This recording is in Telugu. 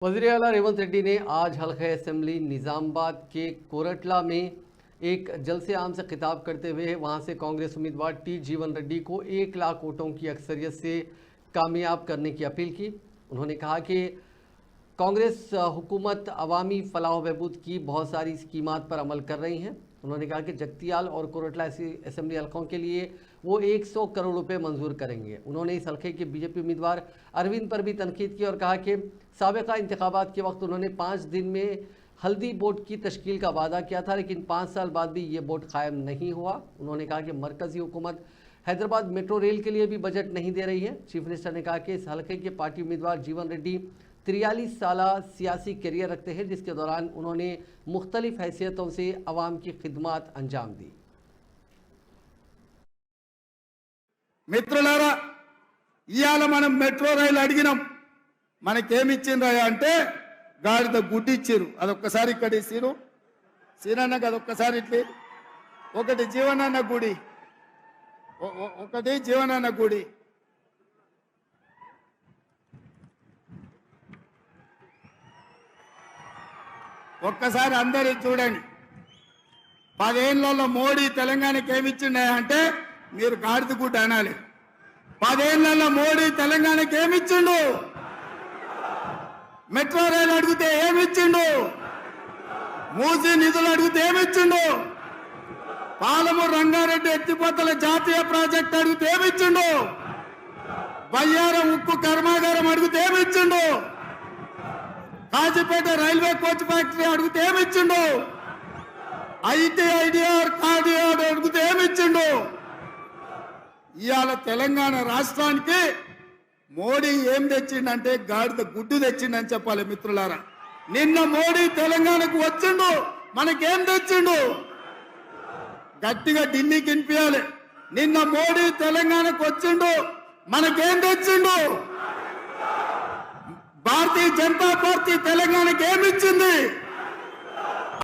वज़ीर-ए-आला रेवंत रेड्डी ने आज हल्का असेंबली निज़ामाबाद के कोरटला में एक जलसे आम से खिताब करते हुए वहां से कांग्रेस उम्मीदवार टी जीवन रेड्डी को 1 लाख वोटों की अक्सरियत से कामयाब करने की अपील की। उन्होंने कहा कि कांग्रेस हुकूमत अवामी फलाह व बहबूद की बहुत सारी स्कीमात पर अमल कर रही हैं। उन्होंने कहा कि जगतियाल और कोरटला असेंबली हल्कों के लिए वो 100 करोड़ रुपए मंजूर करेंगे। उन्होंने इस हल्के के बीजेपी उम्मीदवार अरविंद पर भी तनकीद की और कहा कि साबिका इंतखाबात के वक्त उन्होंने 5 दिन में हल्दी बोर्ड की तश्कील का वादा किया था, लेकिन 5 साल बाद भी ये बोर्ड कायम नहीं हुआ। उन्होंने कहा कि मरकजी हुकूमत हैदराबाद मेट्रो रेल के लिए भी बजट नहीं दे रही है। चीफ मिनिस्टर ने कहा कि इस हल्के के पार्टी उम्मीदवार जीवन रेड्डी 43 साल सियासी करियर रखते हैं, जिसके दौरान उन्होंने मुख्तलिफ हैसियतों से अवाम की खिदमत अंजाम दी। మిత్రులారా, ఇయాల మనం మెట్రో రైలు అడిగినాం, మనకేమి ఇచ్చిండ్రా అంటే గాడిద గుడ్డి ఇచ్చిరు. అదొక్కసారి ఇక్కడ ఇచ్చిరు. సీనన్నకి అదొక్కసారి ఇట్లి ఒకటి జీవనన్న గుడి, ఒకటి జీవనన్న గుడి. ఒక్కసారి అందరూ చూడండి. 10 ఏళ్లలో మోడీ తెలంగాణకి ఏమి ఇచ్చిండే అంటే మీరు గాడిద గుడ్డ అనాలి. 10 ఏళ్లలో మోడీ తెలంగాణకి ఏమిచ్చిండు? మెట్రో రైలు అడిగితే ఏమిచ్చిండు? మూసీ నిధులు అడిగితే ఏమిచ్చిండు? పాలమూరు రంగారెడ్డి ఎత్తిపోతల జాతీయ ప్రాజెక్ట్ అడిగితే ఏమిచ్చిండు? బయ్యారం ఉక్కు కర్మాగారం అడిగితే ఏమిచ్చిండు? కాజీపేట రైల్వే కోచ్ ఫ్యాక్టరీ అడిగితే ఏమిచ్చిండు? ఐటీఐడిఆర్ కార్డిఆర్ అడిగితే ఏమిచ్చిండు? ఇవాళ తెలంగాణ రాష్ట్రానికి మోడీ ఏం తెచ్చిండంటే గాడిద గుడ్డు తెచ్చిండని చెప్పాలి మిత్రులారా. నిన్న మోడీ తెలంగాణకు వచ్చిండు, మనకేం తెచ్చిండు? గట్టిగా ఢిల్లీకి వినిపించాలి. నిన్న మోడీ తెలంగాణకు వచ్చిండు, మనకేం తెచ్చిండు? భారతీయ జనతా పార్టీ తెలంగాణకి ఏమిచ్చింది?